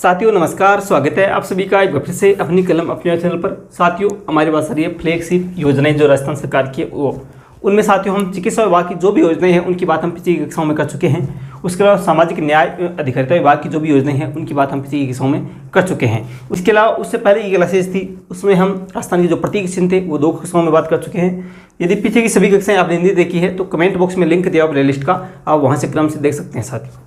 साथियों नमस्कार, स्वागत है आप सभी का एक बार फिर से अपनी कलम अपने चैनल पर। साथियों हमारे पास आ रही है फ्लैगशिप योजनाएं जो राजस्थान सरकार की है वो उनमें साथियों हम चिकित्सा विभाग की जो भी योजनाएं हैं उनकी बात हम पिछली कक्षाओं में कर चुके हैं। उसके अलावा सामाजिक न्याय अधिकारिता विभाग की जो भी योजनाएं हैं उनकी बात हम पिछली कक्षाओं में कर चुके हैं। उसके अलावा उससे पहले की क्लासेज थी उसमें हम राजस्थान के जो प्रतीक चिन्ह थे वो 2 कक्षाओं में बात कर चुके हैं। यदि पीछे की सभी कक्षाएं आपने नहीं देखी है तो कमेंट बॉक्स में लिंक दिया प्ले लिस्ट का, आप वहाँ से क्रम से देख सकते हैं। साथियों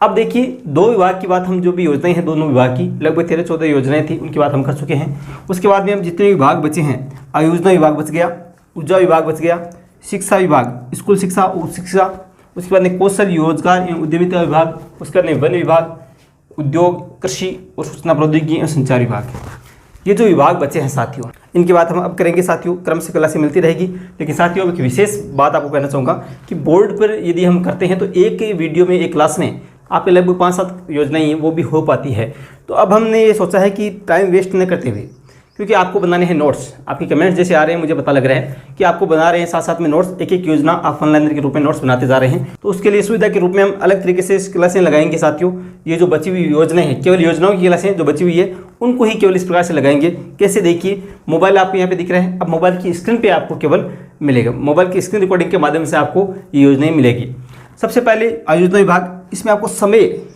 अब देखिए 2 विभाग की बात, हम जो भी योजनाएं हैं दोनों विभाग की लगभग 13-14 योजनाएं थी उनकी बात हम कर चुके हैं। उसके बाद में हम जितने विभाग बचे हैं, आयोजना विभाग बच गया, ऊर्जा विभाग बच गया, शिक्षा विभाग, स्कूल शिक्षा, उच्च शिक्षा, उसके बाद में कौशल रोजगार एवं उद्यमिता विभाग, उसके बाद में वन विभाग, उद्योग, कृषि और सूचना प्रौद्योगिकी एवं संचार विभाग, ये जो विभाग बचे हैं साथियों इनकी बात हम अब करेंगे। साथियों क्रम से क्लासें मिलती रहेगी, लेकिन साथियों अब एक विशेष बात आपको कहना चाहूँगा कि बोर्ड पर यदि हम करते हैं तो एक वीडियो में एक क्लास में आपके लगभग 5-7 योजनाएं हैं वो भी हो पाती है। तो अब हमने ये सोचा है कि टाइम वेस्ट न करते हुए, क्योंकि आपको बनाने हैं नोट्स, आपके कमेंट्स जैसे आ रहे हैं मुझे पता लग रहा है कि आपको बना रहे हैं साथ साथ में नोट्स, एक एक योजना आप ऑनलाइन के रूप में नोट्स बनाते जा रहे हैं। तो उसके लिए सुविधा के रूप में हम अलग तरीके से क्लासें लगाएंगे। साथियों ये जो बची हुई योजनाएं हैं, केवल योजनाओं की क्लासें जो बची हुई है उनको ही केवल इस प्रकार से लगाएंगे। कैसे, देखिए मोबाइल आपको यहाँ पे दिख रहा है, अब मोबाइल की स्क्रीन पे आपको केवल मिलेगा, मोबाइल की स्क्रीन रिकॉर्डिंग के माध्यम से आपको ये योजनाएं मिलेगी। सबसे पहले आयोजना विभाग, इसमें आपको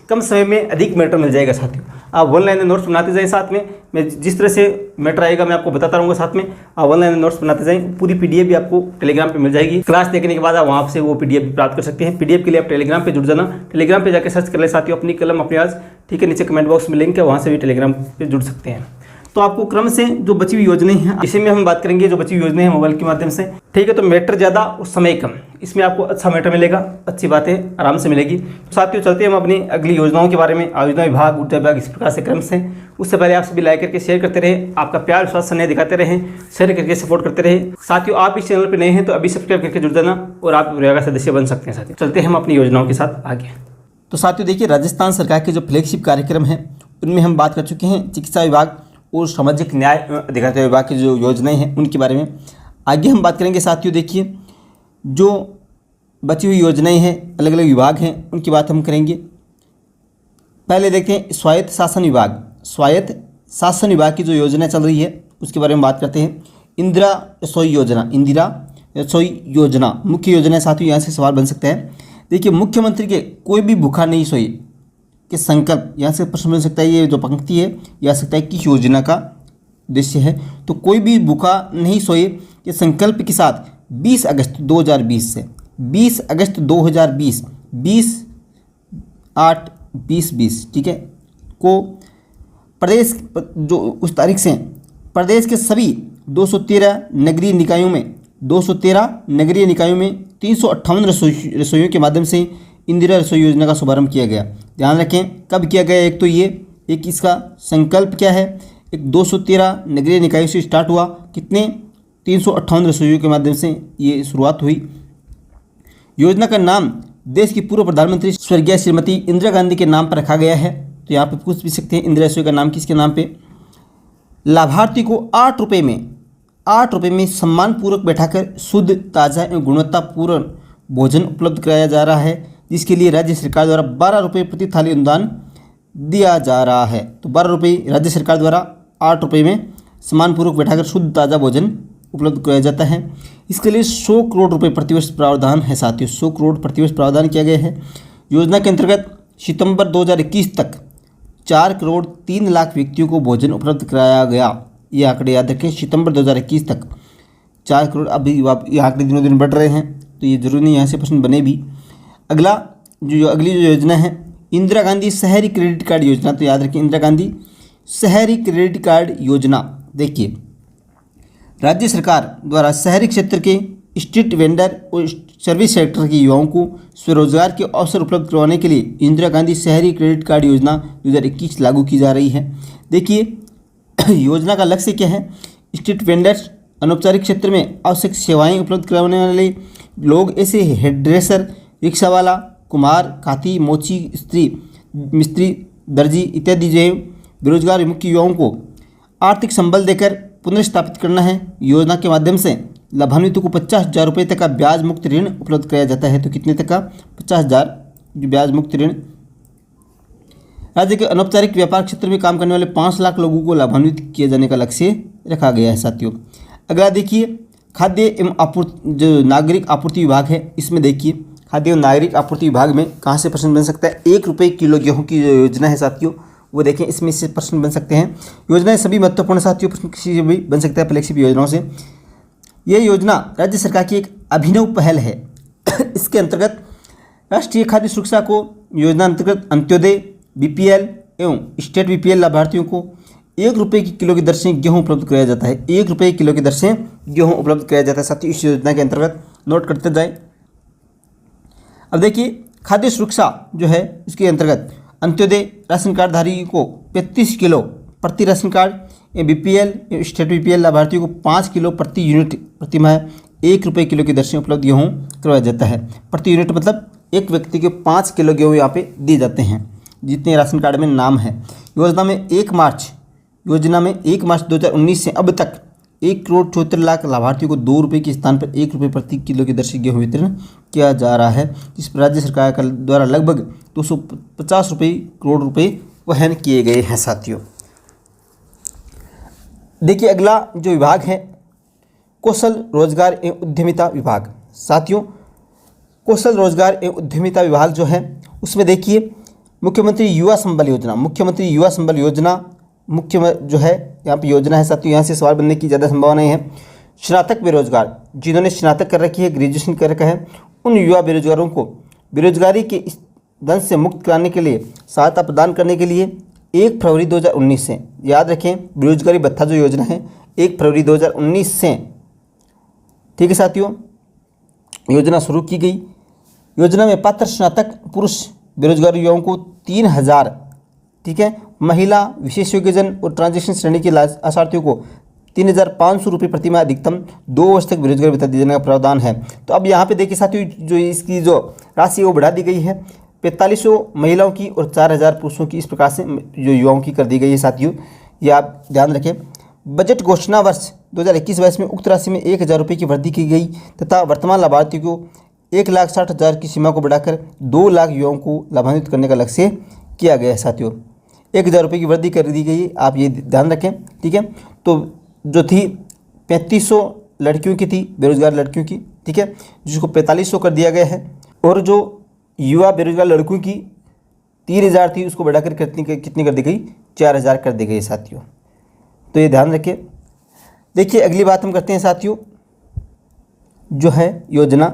कम समय में अधिक मैटर मिल जाएगा। साथियों आप ऑनलाइन नोट्स बनाते जाएं, साथ में मैं जिस तरह से मैटर आएगा मैं आपको बताता रहूँगा, साथ में आप ऑनलाइन नोट्स बनाते जाएं। पूरी पीडीएफ भी आपको टेलीग्राम पे मिल जाएगी। क्लास देखने के बाद आप वहाँ से वो पीडीएफ भी प्राप्त कर सकते हैं। पीडीएफ के लिए आप टेलीग्राम पे जुड़ जाना, टेलीग्राम पे जाकर सर्च कर ले साथियों अपनी कलम अपने आज, ठीक है, नीचे कमेंट बॉक्स में लिंक है, वहाँ से भी टेलीग्राम पे जुड़ सकते हैं। तो आपको क्रम से जो बची हुई योजनाएं हैं इसी में हम बात करेंगे, जो बची हुई योजनाएं हैं मोबाइल के माध्यम से, ठीक है। तो मैटर ज़्यादा और समय कम, इसमें आपको अच्छा मैटर मिलेगा, अच्छी बातें आराम से मिलेगी। तो साथियों चलते हैं हम अपनी अगली योजनाओं के बारे में। आयोजना विभाग, ऊर्जा विभाग, इस प्रकार से क्रम से। उससे पहले आप सभी लाइक करके शेयर करते रहे, आपका प्यार विश्वास स्नेह दिखाते रहे, शेयर करके सपोर्ट करते रहे। साथियों आप इस चैनल पर नए हैं तो अभी सब्सक्राइब करके जुड़ जाना और आप का सदस्य बन सकते हैं। साथियों चलते हैं हम अपनी योजनाओं के साथ आगे। तो साथियों देखिए राजस्थान सरकार के जो फ्लैगशिप कार्यक्रम हैं उनमें हम बात कर चुके हैं चिकित्सा विभाग और सामाजिक न्याय अधिकारिता विभाग की जो योजनाएं हैं उनके बारे में आगे हम बात करेंगे। साथियों देखिए जो बची हुई योजनाएं हैं, अलग अलग विभाग हैं, उनकी बात हम करेंगे। पहले देखते हैं स्वायत्त शासन विभाग। स्वायत्त शासन विभाग की जो योजना चल रही है उसके बारे में बात करते हैं। इंदिरा रसोई योजना, इंदिरा रसोई योजना मुख्य योजना। साथियों यहाँ से सवाल बन सकता है, देखिए मुख्यमंत्री के कोई भी भूखा नहीं सोए के संकल्प, यहाँ से प्रश्न बन सकता है, ये जो पंक्ति है यह आ सकता है किस योजना का उद्देश्य है। तो कोई भी भूखा नहीं सोए के संकल्प के साथ 20 अगस्त 2020 से 20 अगस्त 2020 20/8/2020 ठीक है को प्रदेश जो उस तारीख से प्रदेश के सभी 213 नगरीय निकायों में 358 रसोइयों के माध्यम से इंदिरा रसोई योजना का शुभारंभ किया गया। ध्यान रखें कब किया गया, एक तो ये, एक इसका संकल्प क्या है, एक 213 नगरीय निकायों से स्टार्ट हुआ, कितने 358 रसोइयों के माध्यम से ये शुरुआत हुई। योजना का नाम देश की पूर्व प्रधानमंत्री स्वर्गीय श्रीमती इंदिरा गांधी के नाम पर रखा गया है। तो यहाँ पे पूछ भी सकते हैं इंदिरा रसोई का नाम किसके नाम पे। लाभार्थी को 8 रुपये में सम्मानपूर्वक बैठाकर शुद्ध, ताज़ा एवं गुणवत्तापूर्ण भोजन उपलब्ध कराया जा रहा है, जिसके लिए राज्य सरकार द्वारा 12 रुपये प्रति थाली अनुदान दिया जा रहा है। तो 12 रुपये राज्य सरकार द्वारा 8 रुपये में सम्मानपूर्वक बैठाकर शुद्ध ताज़ा भोजन उपलब्ध कराया जाता है। इसके लिए 100 करोड़ रुपये प्रतिवर्ष प्रावधान है। साथियों 100 करोड़ प्रतिवर्ष प्रावधान किया गया है। योजना के अंतर्गत सितंबर 2021 तक 4 करोड़ 3 लाख व्यक्तियों को भोजन उपलब्ध कराया गया। ये आंकड़े याद रखें, सितंबर 2021 तक 4 करोड़। अभी ये आंकड़े दिनों दिन बढ़ रहे हैं तो ये जरूरी नहीं यहाँ से प्रश्न बने भी। अगली जो योजना है इंदिरा गांधी शहरी क्रेडिट कार्ड योजना। तो याद रखें इंदिरा गांधी शहरी क्रेडिट कार्ड योजना। देखिए राज्य सरकार द्वारा शहरी क्षेत्र के स्ट्रीट वेंडर और सर्विस सेक्टर के युवाओं को स्वरोजगार के अवसर उपलब्ध करवाने के लिए इंदिरा गांधी शहरी क्रेडिट कार्ड योजना 2021 लागू की जा रही है। देखिए योजना का लक्ष्य क्या है, स्ट्रीट वेंडर्स अनौपचारिक क्षेत्र में आवश्यक सेवाएं उपलब्ध कराने वाले लोग, ऐसे हेयर ड्रेसर, रिक्शा वाला, कुम्हार, काती, मोची, मिस्त्री, दर्जी इत्यादि जो बेरोजगार मुख्य युवाओं को आर्थिक संबल देकर पुनर्स्थापित करना है। योजना के माध्यम से लाभान्वितों को 50,000 रुपये तक का ब्याज मुक्त ऋण उपलब्ध कराया जाता है। तो कितने तक का, 50,000 जो ब्याज मुक्त ऋण राज्य के अनौपचारिक व्यापार क्षेत्र में काम करने वाले 5 लाख लोगों को लाभान्वित किए जाने का लक्ष्य रखा गया है साथियों। अगला देखिए खाद्य एवं आपूर्ति, जो नागरिक आपूर्ति विभाग है, इसमें देखिए खाद्य एवं नागरिक आपूर्ति विभाग में कहाँ से प्रश्न बन सकता है। 1 रुपये किलो गेहूँ की जो योजना है साथियों, वो देखें, इसमें से प्रश्न बन सकते हैं। योजनाएं सभी महत्वपूर्ण साथियों, प्रश्न किसी से भी बन सकता है फ्लैगशिप योजनाओं से। ये योजना राज्य सरकार की एक अभिनव पहल है। इसके अंतर्गत राष्ट्रीय खाद्य सुरक्षा को योजना अंतर्गत अंत्योदय, बीपीएल एवं स्टेट बीपीएल लाभार्थियों को 1 रुपये की किलो की दर से गेहूँ उपलब्ध कराया जाता है। 1 रुपये किलो की दर से गेहूँ उपलब्ध कराया जाता है साथियों, इस योजना के अंतर्गत, नोट करते जाए। अब देखिए खाद्य सुरक्षा जो है, इसके अंतर्गत अंत्योदय राशन कार्ड धारी को 35 किलो प्रति ration card, BPL state BPL लाभार्थियों को 5 किलो प्रति यूनिट प्रति माह 1 रुपये किलो की दर से उपलब्ध गेहूँ करवाया जाता है। प्रति यूनिट मतलब एक व्यक्ति के 5 किलो गेहूँ यहाँ पे दिए जाते हैं, जितने राशन कार्ड में नाम है। योजना में 1 मार्च 2019 से अब तक 1,74,00,000 लाभार्थियों को 2 रुपये के स्थान पर 1 रुपये प्रति किलो की दर से गेहूँ वितरण किया जा रहा है, जिस पर राज्य सरकार द्वारा लगभग 250 करोड़ रुपये वहन किए गए हैं साथियों। देखिए अगला जो विभाग है कौशल रोजगार एवं उद्यमिता विभाग। साथियों कौशल रोजगार एवं उद्यमिता विभाग जो है, उसमें देखिए मुख्यमंत्री युवा संबल योजना मुख्य जो है यहाँ पे योजना है साथियों। यहाँ से सवाल बनने की ज़्यादा संभावनाएं हैं। स्नातक बेरोजगार, जिन्होंने स्नातक कर रखी है, ग्रेजुएशन कर रखा है, उन युवा बेरोजगारों को बेरोजगारी के इस दंश से मुक्त कराने के लिए सहायता प्रदान करने के लिए 1 फरवरी 2019 से, याद रखें बेरोजगारी भत्ता जो योजना है 1 फरवरी 2019 से, ठीक है साथियों, योजना शुरू की गई। योजना में पात्र स्नातक पुरुष बेरोजगार युवाओं को 3,000, ठीक है, महिला विशेष योग्यजन और ट्रांजेक्शन श्रेणी के लाभार्थियों को 3,500 रुपये प्रति माह अधिकतम 2 वर्ष तक बेरोजगारी भत्ता दिए जाने का प्रावधान है। तो अब यहाँ पे देखिए साथियों, जो इसकी जो राशि वो बढ़ा दी गई है, 4500 महिलाओं की और 4,000 पुरुषों की, इस प्रकार से जो युवाओं की कर दी गई है साथियों, ये आप ध्यान रखें। बजट घोषणा वर्ष 2021-22 में उक्त राशि में 1,000 रुपये की वृद्धि की गई तथा वर्तमान लाभार्थियों को 1,60,000 की सीमा को बढ़ाकर 2 लाख युवाओं को लाभान्वित करने का लक्ष्य किया गया है साथियों। 1,000 रुपये की वृद्धि कर दी गई है, आप ये ध्यान रखें, ठीक है। तो जो थी 3,500 लड़कियों की थी, बेरोजगार लड़कियों की, ठीक है, जिसको 4,500 कर दिया गया है, और जो युवा बेरोजगार लड़कों की 3,000 थी, उसको बढ़ाकर कितनी कर दी गई, 4,000 कर दी गई साथियों। तो ये ध्यान रखिए। देखिए अगली बात हम करते हैं साथियों, जो है योजना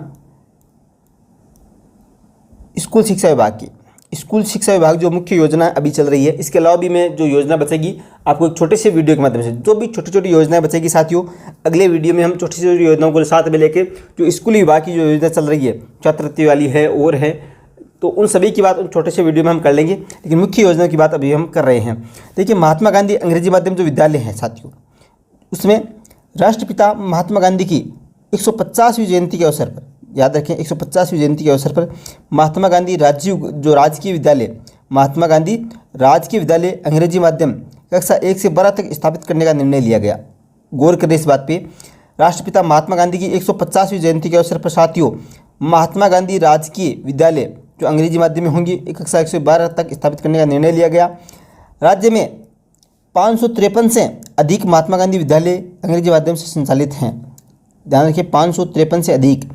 स्कूल शिक्षा विभाग की। स्कूल शिक्षा विभाग जो मुख्य योजना अभी चल रही है, इसके अलावा भी मैं जो योजना बचेगी आपको एक छोटे से वीडियो के माध्यम से, जो भी छोटी छोटी योजनाएं बचेगी साथियों, अगले वीडियो में हम छोटी छोटी योजनाओं को साथ में लेके जो स्कूल विभाग की जो योजना चल रही है, छात्रवृत्ति वाली है और है, तो उन सभी की बात उन छोटे से वीडियो में हम कर लेंगे, लेकिन मुख्य योजना की बात अभी हम कर रहे हैं। देखिए महात्मा गांधी अंग्रेजी माध्यम जो विद्यालय है साथियों, उसमें राष्ट्रपिता महात्मा गांधी की 150वीं जयंती के अवसर पर, याद रखें 150वीं जयंती के अवसर पर महात्मा गांधी राजकीय विद्यालय, महात्मा गांधी राजकीय विद्यालय अंग्रेजी माध्यम कक्षा 1 से 12 तक स्थापित करने का निर्णय लिया गया। गौर करें इस बात पे, राष्ट्रपिता महात्मा गांधी की 150वीं जयंती के अवसर पर साथियों महात्मा गांधी राजकीय विद्यालय जो अंग्रेजी माध्यम में होंगी कक्षा 1 से 12 तक स्थापित करने का निर्णय लिया गया। राज्य में 553 से अधिक महात्मा गांधी विद्यालय अंग्रेजी माध्यम से संचालित हैं। ध्यान रखिए 553 से अधिक।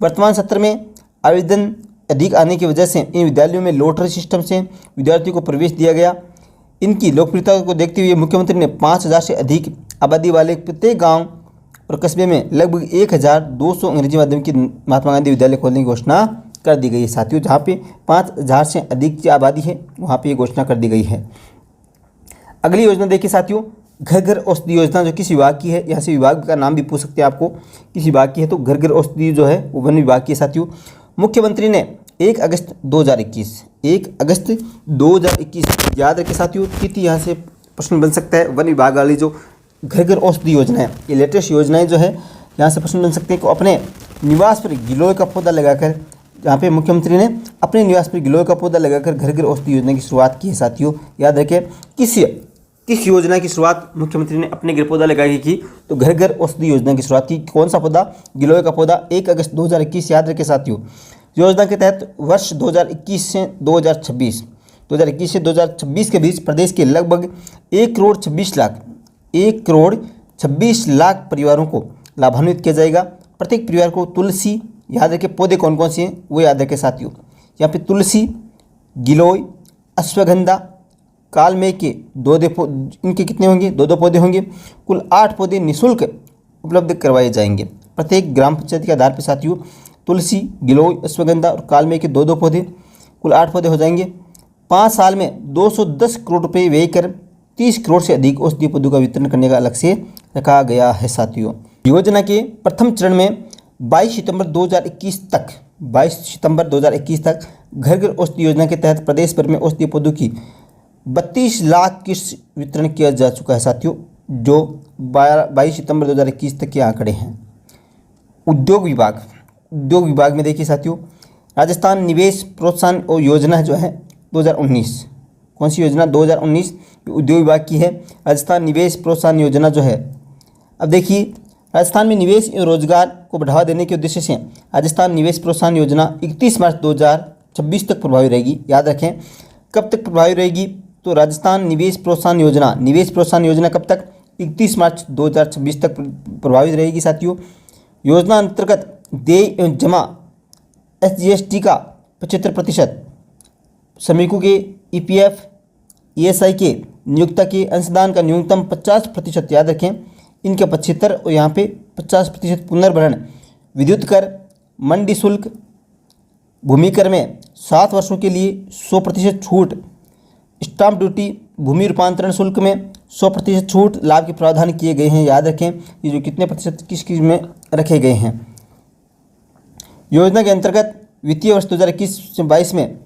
वर्तमान सत्र में आवेदन अधिक आने की वजह से इन विद्यालयों में लॉटरी सिस्टम से विद्यार्थियों को प्रवेश दिया गया। इनकी लोकप्रियता को देखते हुए मुख्यमंत्री ने 5,000 से अधिक आबादी वाले प्रत्येक गांव और कस्बे में लगभग 1,200 अंग्रेजी माध्यम की महात्मा गांधी विद्यालय खोलने की घोषणा कर दी गई है साथियों। जहाँ पे 5,000 से अधिक की आबादी है वहाँ पे ये घोषणा कर दी गई है। अगली योजना देखिए साथियों, घर घर औषधि योजना जो किस विभाग की है, यहाँ से विभाग का नाम भी पूछ सकते हैं आपको, किस विभाग की है, तो घर घर औषधि जो है वो वन विभाग की है साथियों। मुख्यमंत्री ने 1 अगस्त 2021 याद रखें साथियों, तिथि यहाँ से प्रश्न बन सकता है। वन विभाग वाली जो घर घर औषधि योजना है, ये लेटेस्ट योजनाएं जो है यहाँ से प्रश्न बन सकते हैं कि अपने निवास पर गिलोय का पौधा लगाकर, जहाँ पे मुख्यमंत्री ने अपने निवास पर गिलोय का पौधा लगाकर घर घर औषधि योजना की शुरुआत की है साथियों। याद रखें किस योजना की शुरुआत मुख्यमंत्री ने अपने घर पौधा लगा के की, तो घर घर औषधि योजना की शुरुआत की। कौन सा पौधा, गिलोय का पौधा, 1 अगस्त 2021 याद रखें साथियों। योजना के तहत वर्ष 2021 से 2026 2021 से 2026 के बीच प्रदेश के लगभग 1,26,00,000 परिवारों को लाभान्वित किया जाएगा। प्रत्येक परिवार को तुलसी, याद रखें पौधे कौन कौन से हैं वो याद रखें साथियों, यहाँ पे तुलसी, गिलोय, अश्वगंधा, कालमेघ के इनके कितने होंगे, 2-2 पौधे होंगे। कुल 8 पौधे निःशुल्क उपलब्ध करवाए जाएंगे प्रत्येक ग्राम पंचायत के आधार पर साथियों। तुलसी, गिलोय, अश्वगंधा और कालमेघ के 2-2 पौधे, कुल 8 पौधे हो जाएंगे। 5 साल में 210 करोड़ रुपये व्यय कर 30 करोड़ से अधिक औषधीय पौधों का वितरण करने का लक्ष्य रखा गया है साथियों। योजना के प्रथम चरण में 22 सितंबर 2021 तक घर घर औषधि योजना के तहत प्रदेश भर में औषधीय पौधों की 32 लाख किस्त वितरण किया जा चुका है साथियों, जो 22 सितंबर 2021 तक के आंकड़े हैं। उद्योग विभाग में देखिए साथियों, राजस्थान निवेश प्रोत्साहन और योजना जो है 2019, कौन सी योजना, 2019 उद्योग विभाग की है राजस्थान निवेश प्रोत्साहन योजना जो है। अब देखिए, राजस्थान में निवेश एवं रोजगार को बढ़ावा देने के उद्देश्य से राजस्थान निवेश प्रोत्साहन योजना 31 मार्च 2026 तक प्रभावी रहेगी। याद रखें कब तक प्रभावी रहेगी, तो राजस्थान निवेश प्रोत्साहन योजना कब तक, 31 मार्च 2026 तक प्रभावित रहेगी साथियों। योजना अंतर्गत देय एवं जमा SGST का 75%, श्रमिकों के EPF ESI के नियोक्ता के अंशदान का न्यूनतम 50%, याद रखें इनके 75 और यहाँ पे 50% पुनर्भरण, विद्युत कर, मंडी शुल्क, भूमि कर में 7 वर्षों के लिए 100% छूट, स्टाम्प ड्यूटी, भूमि रूपांतरण शुल्क में 100% छूट लाभ के प्रावधान किए गए हैं। याद रखें ये जो कितने प्रतिशत किस में रखे गए हैं। योजना के अंतर्गत वित्तीय वर्ष 2021 से 22 में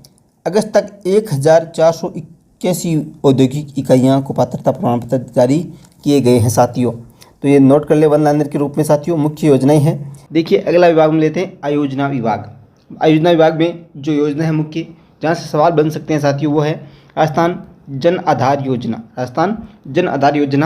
अगस्त तक 1481 औद्योगिक इकाइयों को पात्रता प्रमाण पत्र जारी किए गए हैं साथियों। तो ये नोट कर ले वन लाइनर के रूप में साथियों, मुख्य योजनाएं हैं। देखिए अगला विभाग में लेते हैं आयोजना विभाग। आयोजना विभाग में जो योजना है मुख्य, जहाँ से सवाल बन सकते हैं साथियों, वो है राजस्थान जन आधार योजना।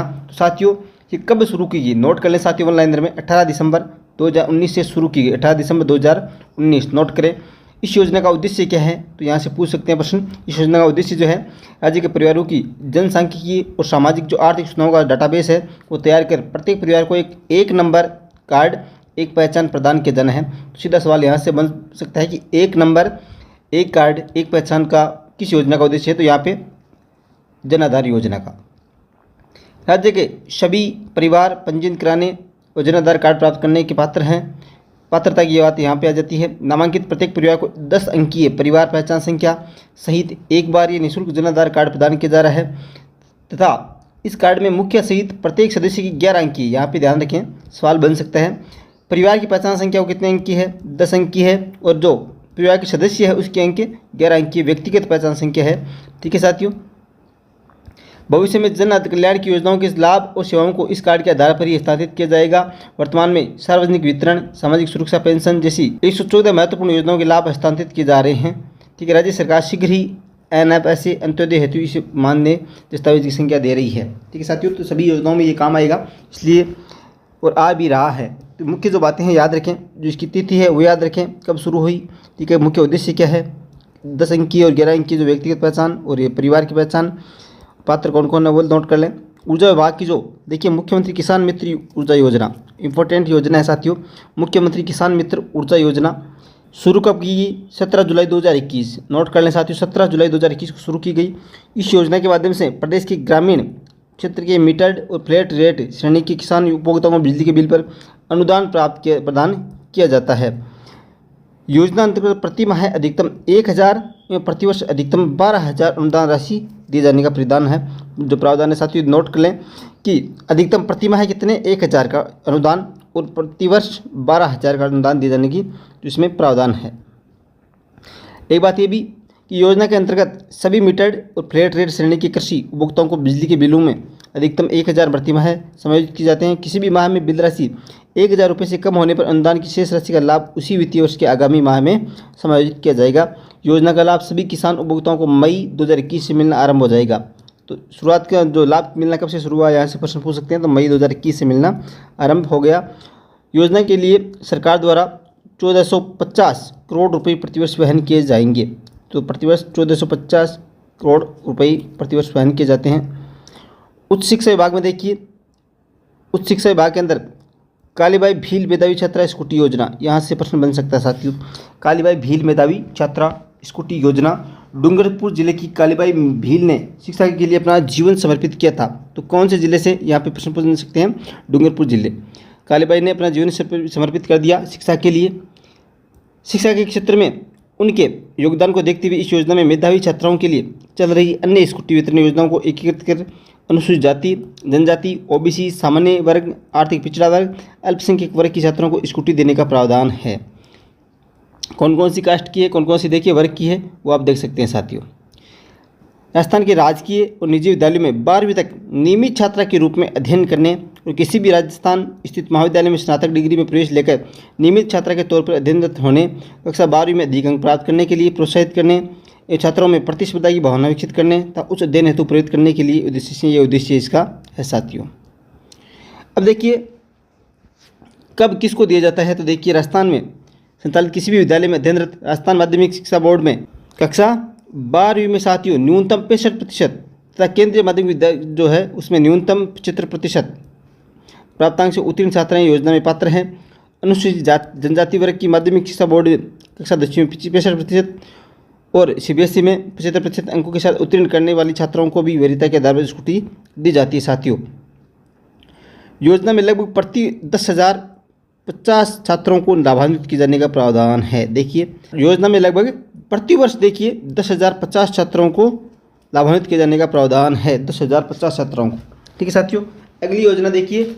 तो साथियों ये कब शुरू की गई, नोट कर लें साथियों वन लाइनर में, 18 दिसंबर 2019 से शुरू की गई, 18 दिसंबर 2019 नोट करें। इस योजना का उद्देश्य क्या है, तो यहाँ से पूछ सकते हैं प्रश्न। इस योजना का उद्देश्य जो है राज्य के परिवारों की जनसांख्यिकीय और सामाजिक जो आर्थिक सूचनाओं का डाटाबेस है वो तैयार कर प्रत्येक परिवार को एक नंबर कार्ड, एक पहचान प्रदान किया जाना है। तो सीधा सवाल यहाँ से बन सकता है कि एक नंबर, एक कार्ड, एक पहचान का किस योजना का उद्देश्य है, तो यहाँ पे जन आधार योजना का। राज्य के सभी परिवार पंजीयन कराने और जन आधार कार्ड प्राप्त करने के पात्र हैं। पात्रता की बात यहाँ पे आ जाती है। नामांकित प्रत्येक परिवार को 10 अंकीय परिवार पहचान संख्या सहित एक बार ये निःशुल्क जन आधार कार्ड प्रदान किया जा रहा है तथा इस कार्ड में मुखिया सहित प्रत्येक सदस्य की 11 अंक की, यहाँ पे ध्यान रखें सवाल बन सकता है। परिवार की पहचान संख्या वो कितने अंक की है, 10 अंक की है, और जो परिवार के सदस्य है उसके अंक 11 अंक की व्यक्तिगत पहचान संख्या है। ठीक है साथियों, भविष्य में जन कल्याण की योजनाओं के लाभ और सेवाओं को इस कार्ड के आधार पर ही हस्तांतरित किया जाएगा। वर्तमान में सार्वजनिक वितरण, सामाजिक सुरक्षा पेंशन जैसी 114 महत्वपूर्ण योजनाओं के लाभ हस्तांतरित किए जा रहे हैं। ठीक है, राज्य सरकार शीघ्र ही NFSA अंत्योदय हेतु इसे मान्य दस्तावेज की संख्या दे रही है। ठीक है साथियों, तो सभी योजनाओं में ये काम आएगा इसलिए, और आ भी रहा है। तो मुख्य जो बातें हैं याद रखें, जो इसकी तिथि है वो याद रखें, कब शुरू हुई। ठीक है, मुख्य उद्देश्य क्या है, 10 अंक की और 11 अंक की जो व्यक्तिगत पहचान और ये परिवार की पहचान, पात्र कौन कौन है वो नोट कर लें। ऊर्जा विभाग की जो देखिए मुख्यमंत्री किसान मित्र ऊर्जा योजना इंपॉर्टेंट योजना है साथियों। मुख्यमंत्री किसान मित्र ऊर्जा योजना शुरू कब की गई, 17 जुलाई 2021 नोट कर लें साथियों, 17 जुलाई 2021 को शुरू की गई। इस योजना के माध्यम से प्रदेश के ग्रामीण क्षेत्र के मीटर्ड और फ्लैट रेट श्रेणी के किसान उपभोक्ताओं को बिजली के बिल पर अनुदान प्रदान किया जाता है। योजना अंतर्गत प्रति माह अधिकतम 1000 एवं प्रतिवर्ष अधिकतम 12000 अनुदान राशि दिए जाने का प्रावधान है। जो प्रावधान है साथियों नोट कर लें कि अधिकतम प्रति माह कितने 1000 का अनुदान और प्रतिवर्ष 12000 का अनुदान दिए जाने की इसमें प्रावधान है। एक बात ये भी कि योजना के अंतर्गत सभी मीटर्ड और फ्लैट रेट श्रेणी के कृषि उपभोक्ताओं को बिजली के बिलों में अधिकतम 1000 प्रति माह समायोजित किए जाते हैं। किसी भी माह में बिल राशि 1000 रुपये से कम होने पर अनुदान की शेष राशि का लाभ उसी वित्तीय वर्ष के आगामी माह में समायोजित किया जाएगा। योजना का लाभ सभी किसान उपभोक्ताओं को मई 2021 से मिलना आरंभ हो जाएगा। तो शुरुआत का जो लाभ मिलना कब से शुरू हुआ, यहाँ से प्रश्न पूछ सकते हैं। तो मई 2021 से मिलना आरंभ हो गया। योजना के लिए सरकार द्वारा 1450 करोड़ रुपये प्रतिवर्ष वहन किए जाएंगे। तो प्रतिवर्ष 1450 करोड़ रुपये प्रतिवर्ष वहन किए जाते हैं। उच्च शिक्षा विभाग में देखिए, उच्च शिक्षा विभाग के अंदर कालीबाई भील मेधावी छात्रा स्कूटी योजना, यहाँ से प्रश्न बन सकता है साथियों। कालीबाई भील मेधावी छात्रा स्कूटी योजना, डूंगरपुर जिले की कालीबाई भील ने शिक्षा के लिए अपना जीवन समर्पित किया था। तो कौन से जिले से यहाँ पे प्रश्न पूछ सकते हैं? डूंगरपुर जिले। कालीबाई ने अपना जीवन समर्पित कर दिया शिक्षा के लिए। शिक्षा के क्षेत्र में उनके योगदान को देखते हुए इस योजना में मेधावी छात्राओं के लिए चल रही अन्य स्कूटी वितरण योजनाओं को एकीकृत कर अनुसूचित जाति, जनजाति, ओबीसी, सामान्य वर्ग, आर्थिक पिछड़ा वर्ग, अल्पसंख्यक वर्ग की छात्रों को स्कूटी देने का प्रावधान है। कौन कौन सी कास्ट की है, कौन कौन सी देखिए वर्ग की है, वो आप देख सकते हैं साथियों। राजस्थान के राजकीय और निजी विद्यालयों में 12वीं तक नियमित छात्रा के रूप में अध्ययन करने और किसी भी राजस्थान स्थित महाविद्यालय में स्नातक डिग्री में प्रवेश लेकर नियमित छात्रा के तौर पर अध्ययनरत होने, कक्षा 12वीं में अधिक अंक प्राप्त करने के लिए प्रोत्साहित करने, छात्रों में प्रतिस्पर्धा की भावना विकसित करने तथा उच्च अध्ययन हेतु प्रेरित करने के लिए ये उद्देश्य इसका है साथियों। अब देखिए कब किसको दिया जाता है, तो देखिए राजस्थान में संचालित किसी भी विद्यालय में अध्ययनरत राजस्थान माध्यमिक शिक्षा बोर्ड में कक्षा 12वीं में साथियों न्यूनतम 65% तथा केंद्रीय माध्यमिक विद्यालय जो है उसमें न्यूनतम 75% प्राप्तांक से उत्तीर्ण छात्राएं योजना में पात्र हैं। अनुसूचित जनजाति वर्ग की माध्यमिक शिक्षा बोर्ड कक्षा 10वीं में 65% और सीबीएसई में 75% अंकों के साथ उत्तीर्ण करने वाली छात्राओं को भी वरीयता के आधार पर स्कूटी दी जाती है साथियों। योजना में लगभग प्रति 10,050 छात्रों को लाभान्वित किए जाने का प्रावधान है। देखिए योजना में लगभग प्रतिवर्ष देखिए 10,050 छात्रों को लाभान्वित किए जाने का प्रावधान है, 10,050 छात्रों को। ठीक है साथियों। अगली योजना देखिए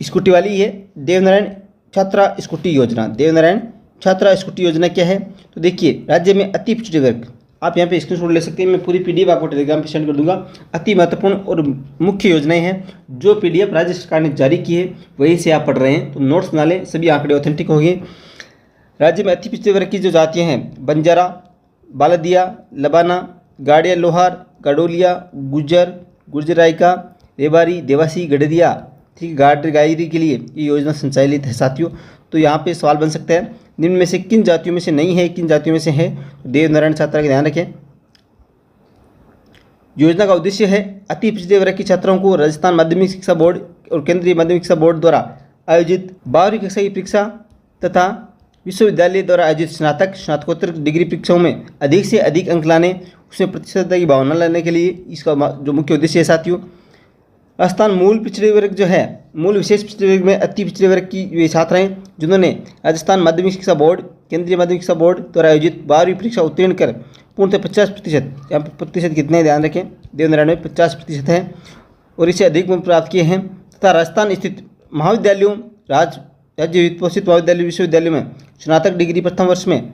स्कूटी वाली है, देवनारायण छात्रा स्कूटी योजना। देवनारायण छात्रा स्कूटी योजना क्या है, तो देखिए राज्य में अति पिछड़े वर्ग, आप यहाँ पे स्क्रीनशॉट ले सकते हैं, मैं पूरी पीडीएफ आपको टेलीग्राम पे सेंड कर दूंगा। अति महत्वपूर्ण और मुख्य योजनाएं हैं जो पीडीएफ राज्य सरकार ने जारी की है, वहीं से आप पढ़ रहे हैं, तो नोट्स बना लें, सभी आंकड़े ऑथेंटिक होंगे। राज्य में अति पिछड़े वर्ग की जो जातियाँ हैं, बंजारा, बालदिया, लबाना, गाड़िया लोहार, गडोलिया, गुज्जर, गुर्जराइका, रेवारी, देवासी, गडरिया, ठीक गायरी के लिए ये योजना संचालित है साथियों। तो यहाँ पे सवाल बन सकता है निम्न में से किन जातियों में से नहीं है, किन जातियों में से है, तो देवनारायण छात्रा का ध्यान रखें। योजना का उद्देश्य है अति पिछड़े वर्ग की छात्राओं को राजस्थान माध्यमिक शिक्षा बोर्ड और केंद्रीय माध्यमिक शिक्षा बोर्ड द्वारा आयोजित 12वीं कक्षा की परीक्षा तथा विश्वविद्यालय द्वारा आयोजित स्नातकोत्तर डिग्री परीक्षाओं में अधिक से अधिक अंक लाने, उसमें प्रतिस्पर्धा की भावना लाने के लिए इसका जो मुख्य उद्देश्य है साथियों। राजस्थान मूल पिछड़े वर्ग जो है, मूल विशेष पिछड़े वर्ग में अति पिछड़े वर्ग की वे छात्राएं जिन्होंने राजस्थान माध्यमिक शिक्षा बोर्ड, केंद्रीय माध्यमिक शिक्षा बोर्ड द्वारा आयोजित 12वीं परीक्षा उत्तीर्ण कर पूर्णतः 50%, यहाँ पर प्रतिशत कितने ध्यान रखें, देवनारायण में 50% है और इससे अधिक अंक प्राप्त किए हैं, तथा राजस्थान स्थित महाविद्यालयों, राज्य वित्तपोषित महाविद्यालय, विश्वविद्यालयों में स्नातक डिग्री प्रथम वर्ष में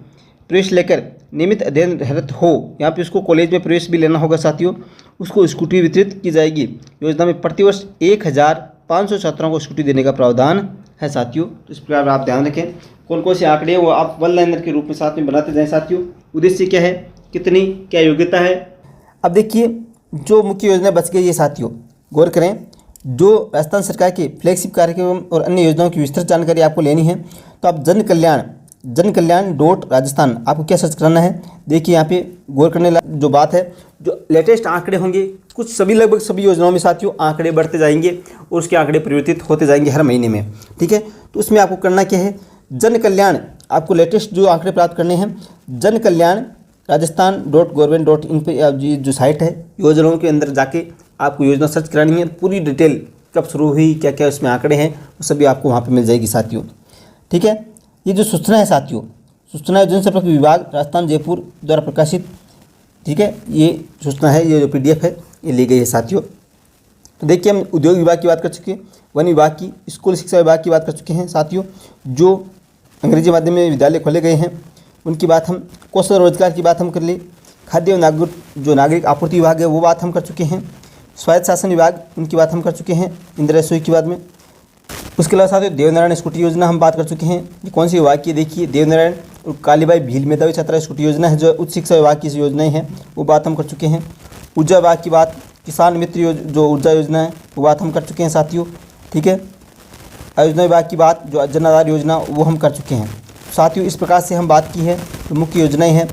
प्रवेश लेकर नियमित अध्ययनरत हो, यहाँ पे उसको कॉलेज में प्रवेश भी लेना होगा साथियों, उसको स्कूटी वितरित की जाएगी। योजना में प्रतिवर्ष 1,500 छात्रों को स्कूटी देने का प्रावधान है साथियों। तो इस प्रकार आप ध्यान रखें, कौन कौन से आंकड़े हैं वो आप वन लाइनर के रूप में साथ में बनाते जाएं साथियों। उद्देश्य क्या है, कितनी क्या योग्यता है। अब देखिए जो मुख्य योजना बच गई है साथियों, गौर करें, जो राजस्थान सरकार के फ्लैगशिप कार्यक्रम और अन्य योजनाओं की विस्तृत जानकारी आपको लेनी है तो आप JanKalyan.Rajasthan आपको क्या सर्च करना है। देखिए यहाँ पे गौर करने जो बात है, जो लेटेस्ट आंकड़े होंगे, कुछ सभी लगभग सभी योजनाओं में साथियों आंकड़े बढ़ते जाएंगे और उसके आंकड़े परिवर्तित होते जाएंगे हर महीने में। ठीक है, तो उसमें आपको करना क्या है, JanKalyan, आपको लेटेस्ट जो आंकड़े प्राप्त करने हैं JanKalyan.Rajasthan.Government.in पे जो साइट है, योजनाओं के अंदर जाके आपको योजना सर्च करानी है, पूरी डिटेल कब शुरू हुई, क्या क्या उसमें आंकड़े हैं, वो सभी आपको वहाँ पर मिल जाएगी साथियों। ठीक है, ये जो सूचना है साथियों, सूचना जनसंपर्क विभाग राजस्थान जयपुर द्वारा प्रकाशित, ठीक है, ये सूचना है, ये जो PDF है ये ली गई है साथियों। तो देखिए हम उद्योग विभाग की बात कर चुके हैं, वन विभाग की, स्कूल शिक्षा विभाग की बात कर चुके हैं साथियों। जो अंग्रेजी माध्यम में विद्यालय खोले गए हैं उनकी बात हम, कौशल रोजगार की बात हम कर ली, खाद्य और नागरिक आपूर्ति विभाग है वो बात हम कर चुके हैं, स्वायत्त शासन विभाग उनकी बात हम कर चुके हैं इंदिरा रसोई की बात में। उसके अलावा साथियों देवनारायण स्कूटी योजना हम बात कर चुके हैं, ये कौन सी विभाग की, देखिए देवनारायण और कालीबाई भील मेधावी छात्रा स्कूटी योजना है जो उच्च शिक्षा विभाग की योजनाएं हैं वो बात हम कर चुके हैं। ऊर्जा विभाग की बात, किसान मित्र जो ऊर्जा योजना है वो बात हम कर चुके हैं साथियों। ठीक है, आयोजना विभाग की बात, जो जन आधार योजना वो हम कर चुके हैं साथियों। इस प्रकार से हम बात की है तो मुख्य योजनाएँ हैं।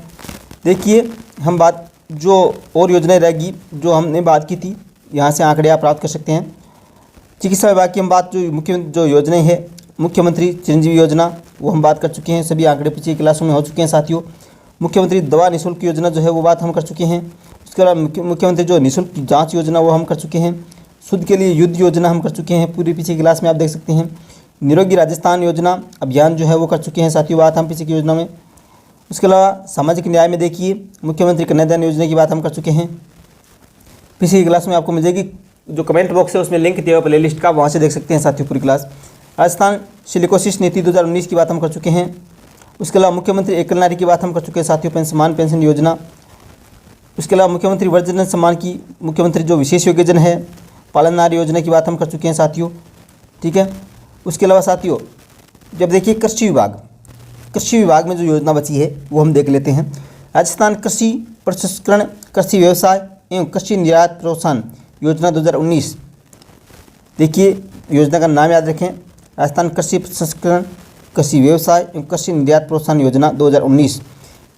देखिए हम बात जो और योजनाएं रहेगी जो हमने बात की थी, यहाँ से आंकड़े आप प्राप्त कर सकते हैं। चिकित्सा विभाग की हम बात जो मुख्य जो योजनाएं हैं, मुख्यमंत्री चिरंजीवी योजना वो हम बात कर चुके हैं, सभी आंकड़े पिछली क्लासों में हो चुके हैं साथियों। मुख्यमंत्री दवा निःशुल्क योजना जो है वो बात हम कर चुके हैं। उसके अलावा मुख्यमंत्री जो निःशुल्क जांच योजना वो हम कर चुके हैं। शुद्ध के लिए युद्ध योजना हम कर चुके हैं, पूरी पिछली क्लास में आप देख सकते हैं। निरोगी राजस्थान योजना अभियान जो है वो कर चुके हैं साथियों, बात हम पिछली की योजना में। उसके अलावा सामाजिक न्याय में देखिए मुख्यमंत्री कन्यादान योजना की बात हम कर चुके हैं। पिछली क्लास में आपको मिल जाएगी, जो कमेंट बॉक्स है उसमें लिंक दिया हुआ प्ले लिस्ट का, वहाँ से देख सकते हैं साथियों पूरी क्लास। राजस्थान सिलिकोसिस नीति 2019 की बात हम कर चुके हैं। उसके अलावा मुख्यमंत्री एकल नारी की बात हम कर चुके हैं साथियों, समान पेंशन योजना। उसके अलावा मुख्यमंत्री वृद्धजन सम्मान की मुख्यमंत्री जो विशेष योग्यजन है पालनहार योजना की बात हम कर चुके हैं साथियों, ठीक है। उसके अलावा साथियों जब देखिए कृषि विभाग में जो योजना बची है वो हम देख लेते हैं। राजस्थान कृषि प्रसंस्करण कृषि व्यवसाय एवं कृषि निर्यात प्रोत्साहन योजना 2019। देखिए योजना का नाम याद रखें, राजस्थान कृषि प्रसंस्करण कृषि व्यवसाय एवं कृषि निर्यात प्रोत्साहन योजना 2019।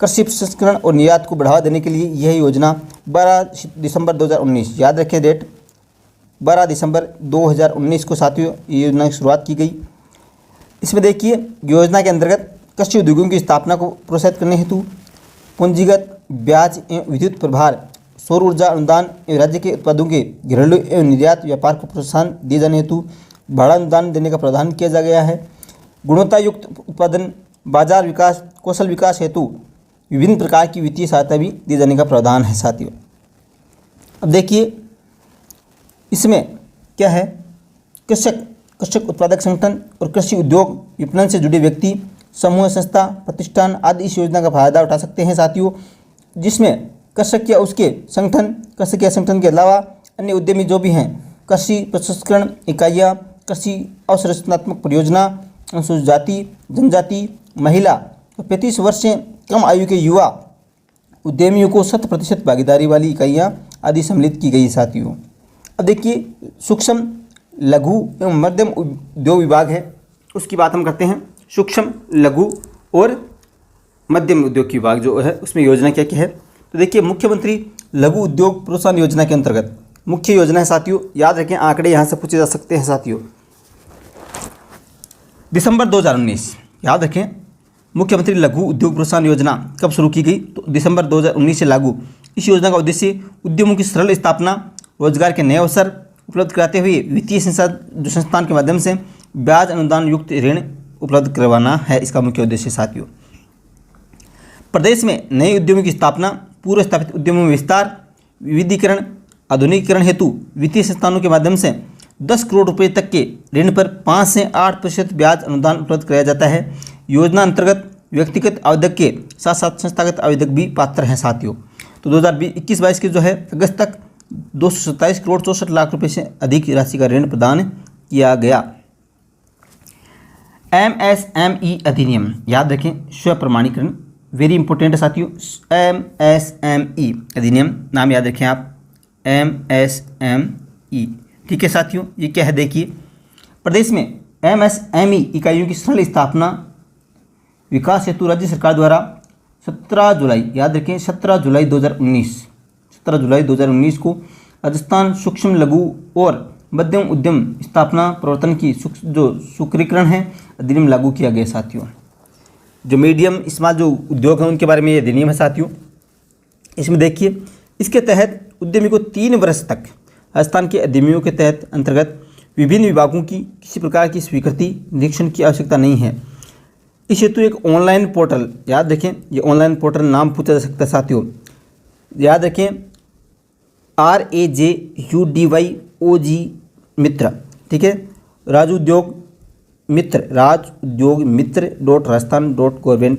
कृषि प्रसंस्करण और निर्यात को बढ़ावा देने के लिए यह योजना 12 दिसंबर 2019, याद रखें डेट 12 दिसंबर 2019 को साथियों ये योजना की शुरुआत की गई। इसमें देखिए योजना के अंतर्गत कृषि उद्योगों की स्थापना को प्रोत्साहित करने हेतु पूंजीगत ब्याज एवं विद्युत प्रभार सौर ऊर्जा अनुदान एवं राज्य के उत्पादों के घरेलू एवं निर्यात व्यापार को प्रोत्साहन दिए जाने हेतु बड़ा अनुदान देने का प्रावधान किया जा गया है। गुणवत्ता युक्त उत्पादन बाजार विकास कौशल विकास हेतु विभिन्न प्रकार की वित्तीय सहायता भी दिए जाने का प्रावधान है साथियों। अब देखिए इसमें क्या है, कृषक उत्पादक संगठन और कृषि उद्योग विपणन से जुड़े व्यक्ति समूह संस्था प्रतिष्ठान आदि इस योजना का फायदा उठा सकते हैं साथियों, जिसमें कृषक या उसके संगठन के अलावा अन्य उद्यमी जो भी हैं, कृषि प्रसंस्करण इकाइयाँ, कृषि अवसंरचनात्मक परियोजना, अनुसूचित जाति जनजाति महिला 35 वर्ष से कम आयु के युवा उद्यमियों को 100% भागीदारी वाली इकाइयाँ आदि सम्मिलित की गई साथियों। अब देखिए सूक्ष्म लघु एवं मध्यम उद्योग विभाग है, उसकी बात हम करते हैं। सूक्ष्म लघु और मध्यम उद्योग विभाग जो है उसमें योजना क्या क्या है, तो देखिए मुख्यमंत्री लघु उद्योग प्रोत्साहन योजना के अंतर्गत मुख्य योजना है साथियों, याद रखें आंकड़े यहाँ से पूछे जा सकते हैं साथियों। दिसंबर 2019 याद रखें, मुख्यमंत्री लघु उद्योग प्रोत्साहन योजना कब शुरू की गई, तो दिसंबर 2019 से लागू। इस योजना का उद्देश्य उद्यमों की सरल स्थापना, रोजगार के नए अवसर उपलब्ध कराते हुए वित्तीय संस्थान के माध्यम से ब्याज अनुदान युक्त ऋण उपलब्ध करवाना है, इसका मुख्य उद्देश्य साथियों। प्रदेश में नए उद्यमों की स्थापना, पूर्व स्थापित उद्यमों में विस्तार, विविधीकरण, आधुनिकीकरण हेतु वित्तीय संस्थानों के माध्यम से 10 करोड़ रुपए तक के ऋण पर 5 से 8% ब्याज अनुदान उपलब्ध कराया जाता है। योजना अंतर्गत व्यक्तिगत आवेदक के साथ साथ संस्थागत आवेदक भी पात्र हैं साथियों। तो 2021-22 के जो है अगस्त तक 227 करोड़ 64 लाख रुपए से अधिक राशि का ऋण प्रदान किया गया। MSME अधिनियम याद रखें, स्व प्रमाणीकरण वेरी इंपॉर्टेंट है साथियों। MSME अधिनियम नाम याद रखें आप, MSME, ठीक है साथियों। ये क्या है देखिए, प्रदेश में MSME इकाइयों की सरल स्थापना विकास हेतु राज्य सरकार द्वारा 17 जुलाई याद रखें 17 जुलाई 2019 को राजस्थान सूक्ष्म लघु और मध्यम उद्यम स्थापना प्रवर्तन की जो सूत्रीकरण है अधिनियम लागू किया गया साथियों। जो मीडियम स्मॉल जो उद्योग हैं उनके बारे में ये अधिनियम है साथियों। इसमें देखिए इसके तहत उद्यमी को 3 वर्ष तक राजस्थान के अधिनियमों के तहत अंतर्गत विभिन्न विभागों की किसी प्रकार की स्वीकृति निरीक्षण की आवश्यकता नहीं है। इस हेतु एक ऑनलाइन पोर्टल याद रखें, ये ऑनलाइन पोर्टल नाम पूछा जा सकता है साथियों, याद रखें RAJUDYOG मित्र, ठीक है, राज उद्योग मित्र .rajasthan.gov,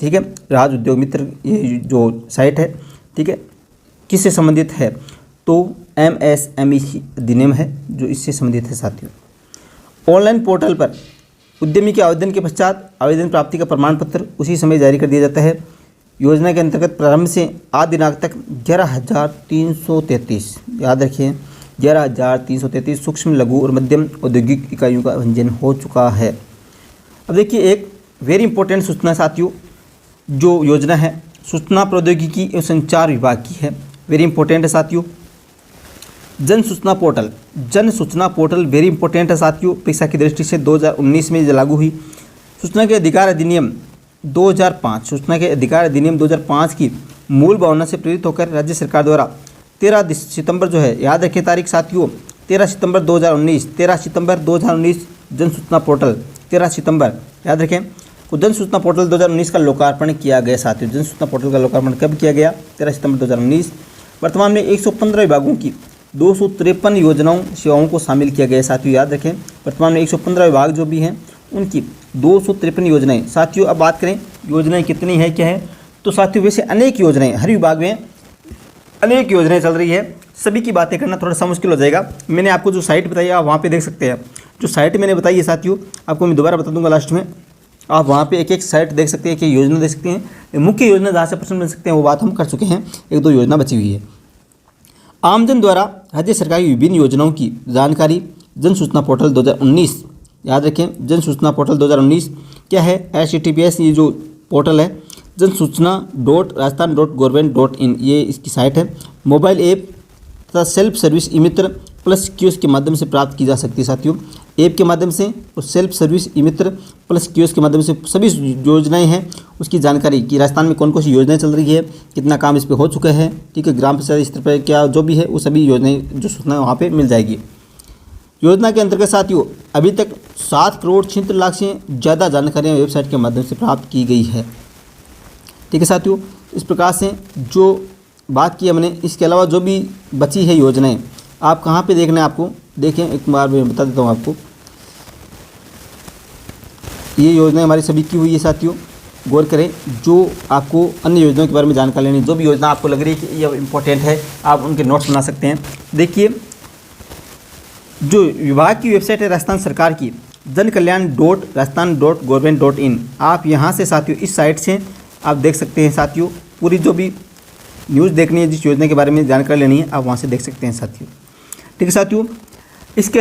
ठीक है, राज उद्योग मित्र ये जो साइट है, ठीक है, किससे संबंधित है, तो MSME अधिनियम है जो इससे संबंधित है साथियों। ऑनलाइन पोर्टल पर उद्यमी के आवेदन के पश्चात आवेदन प्राप्ति का प्रमाण पत्र उसी समय जारी कर दिया जाता है। योजना के अंतर्गत प्रारंभ से आज दिनांक तक 11,333 याद रखिए 11,333 सूक्ष्म लघु और मध्यम औद्योगिक इकाइयों का पंजीयन हो चुका है। अब देखिए एक वेरी इंपॉर्टेंट सूचना साथियों, जो योजना है सूचना प्रौद्योगिकी एवं संचार विभाग की है, वेरी इंपॉर्टेंट है साथियों। जन सूचना पोर्टल वेरी इंपॉर्टेंट है साथियों, परीक्षा की दृष्टि से 2019 में लागू हुई। सूचना के अधिकार अधिनियम 2005 की मूल भावना से प्रेरित होकर राज्य सरकार द्वारा 13 सितंबर जो है, याद रखें तारीख साथियों, 13 सितंबर 2019 जन सूचना पोर्टल 13 सितंबर याद रखें। तो जन सूचना पोर्टल 2019 का लोकार्पण किया गया साथियों। जन सूचना पोर्टल का लोकार्पण कब किया गया? 13 सितंबर 2019। वर्तमान में 115 विभागों की 253 योजनाओं सेवाओं को शामिल किया गया साथियों, याद रखें। वर्तमान में 115 विभाग जो भी हैं उनकी 253 योजनाएं साथियों। अब बात करें योजनाएं कितनी है, क्या है, तो साथियों वैसे अनेक योजनाएं, हर विभाग में अनेक योजनाएं चल रही है। सभी की बातें करना थोड़ा सा मुश्किल हो जाएगा। मैंने आपको जो साइट बताई आप वहाँ पे देख सकते हैं। जो साइट मैंने बताई है साथियों, आपको मैं दोबारा बता दूंगा लास्ट में, आप वहाँ पे एक एक साइट देख सकते हैं कि योजना देख सकते हैं। मुख्य योजना जहाँ से प्रश्न बन सकते हैं वो बात हम कर चुके हैं, 1-2 योजना बची हुई है। आमजन द्वारा राज्य सरकार की विभिन्न योजनाओं की जानकारी जन सूचना पोर्टल 2019, याद रखें। जन सूचना पोर्टल 2019 क्या है? https ये जो पोर्टल है jansuchna.rajasthan.government.in, ये इसकी साइट है। मोबाइल ऐप तथा सेल्फ सर्विस ई मित्र प्लस कियोस्क के माध्यम से प्राप्त की जा सकती है साथियों। ऐप के माध्यम से और सेल्फ सर्विस ई मित्र प्लस कियोस्क के माध्यम से सभी योजनाएं हैं उसकी जानकारी कि राजस्थान में कौन कौन सी योजनाएं चल रही है, कितना काम इस पर हो चुका है, ठीक है, ग्राम पंचायत स्तर पर क्या जो भी है वो सभी योजनाएं जो सूचना वहाँ पर मिल जाएगी। योजना के अंतर्गत साथियों अभी तक 7 करोड़ 76 लाख से ज़्यादा जानकारियाँ वेबसाइट के माध्यम से प्राप्त की गई है, ठीक है साथियों। इस प्रकार से जो बात की हमने, इसके अलावा जो भी बची है योजनाएं आप कहाँ पे देखना है आपको, देखें एक बार मैं बता देता हूँ आपको। ये योजनाएं हमारी सभी की हुई है साथियों, गौर करें। जो आपको अन्य योजनाओं के बारे में जानकारी लेनी, जो भी योजना आपको लग रही है कि ये इम्पोर्टेंट है, आप उनके नोट्स बना सकते हैं। देखिए जो विभाग की वेबसाइट है राजस्थान सरकार की jankalian.rajasthan.government.in, आप यहाँ से साथियों इस साइट से आप देख सकते हैं साथियों। पूरी जो भी न्यूज़ देखनी है, जिस योजना के बारे में जानकारी लेनी है, आप वहाँ से देख सकते हैं साथियों, ठीक है साथियों। इसके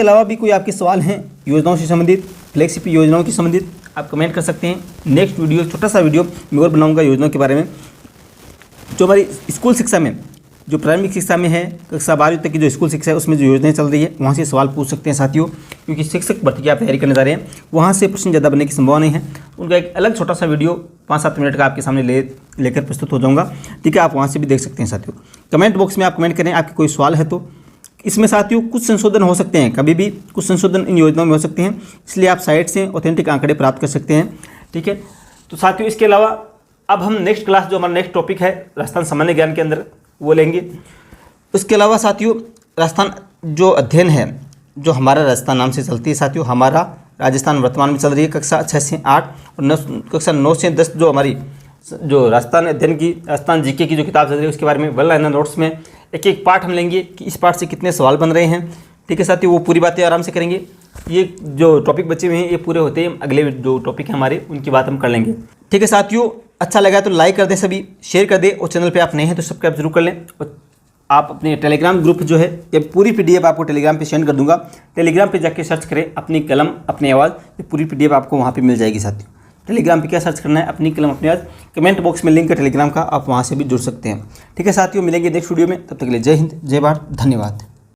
अलावा भी कोई आपके सवाल हैं योजनाओं से संबंधित, फ्लैगशिप योजनाओं की संबंधित, आप कमेंट कर सकते हैं। नेक्स्ट वीडियो छोटा सा वीडियो मैं और बनाऊँगा योजनाओं के बारे में। जो हमारी स्कूल शिक्षा में, जो प्राथमिक शिक्षा में है, कक्षा 12वीं तक की जो स्कूल शिक्षा है उसमें जो योजनाएं चल रही है वहाँ से सवाल पूछ सकते हैं साथियों, क्योंकि शिक्षक भर्ती की आप तैयारी करने जा रहे हैं, वहाँ से प्रश्न ज़्यादा बनने की संभावना नहीं है। उनका एक अलग छोटा सा वीडियो 5-7 मिनट का आपके सामने लेकर प्रस्तुत हो जाऊँगा, ठीक है, आप वहाँ से भी देख सकते हैं साथियों। कमेंट बॉक्स में आप कमेंट करें आपके कोई सवाल है तो। इसमें साथियों कुछ संशोधन हो सकते हैं, कभी भी कुछ संशोधन इन योजनाओं में हो सकते हैं, इसलिए आप साइट से ऑथेंटिक आंकड़े प्राप्त कर सकते हैं, ठीक है। तो साथियों इसके अलावा अब हम नेक्स्ट क्लास, जो हमारा नेक्स्ट टॉपिक है राजस्थान सामान्य ज्ञान के अंदर, वो लेंगे। उसके अलावा साथियों राजस्थान जो अध्ययन है, जो हमारा राजस्थान नाम से चलती है साथियों, हमारा राजस्थान वर्तमान में चल रही है कक्षा 6 से 8 और कक्षा 9 से 10, जो हमारी जो राजस्थान अध्ययन की, राजस्थान जीके की जो किताब चल रही है उसके बारे में 1 लाइनर नोट्स में एक पार्ट हम लेंगे कि इस पार्ट से कितने सवाल बन रहे हैं, ठीक है साथियों। वो पूरी बातें आराम से करेंगे। ये जो टॉपिक बचे हुए हैं ये पूरे होते हैं, अगले जो टॉपिक है हमारे उनकी बात हम कर लेंगे, ठीक है साथियों। अच्छा लगा तो लाइक कर दें, सभी शेयर कर दें, और चैनल पे आप नए हैं तो सब्सक्राइब जरूर कर लें। और आप अपने टेलीग्राम ग्रुप जो है, ये पूरी PDF आपको टेलीग्राम पे सेंड कर दूंगा, टेलीग्राम पे जाके सर्च करें अपनी कलम अपनी आवाज़, ये पूरी PDF आपको वहाँ पे मिल जाएगी साथियों। टेलीग्राम पे क्या सर्च करना है, अपनी कलम अपनी आवाज़, कमेंट बॉक्स में लिंक है टेलीग्राम का, आप वहाँ से भी जुड़ सकते हैं, ठीक है साथियों। मिलेंगे नेक्स्ट वीडियो में, तब तक के लिए जय हिंद, जय भारत, धन्यवाद।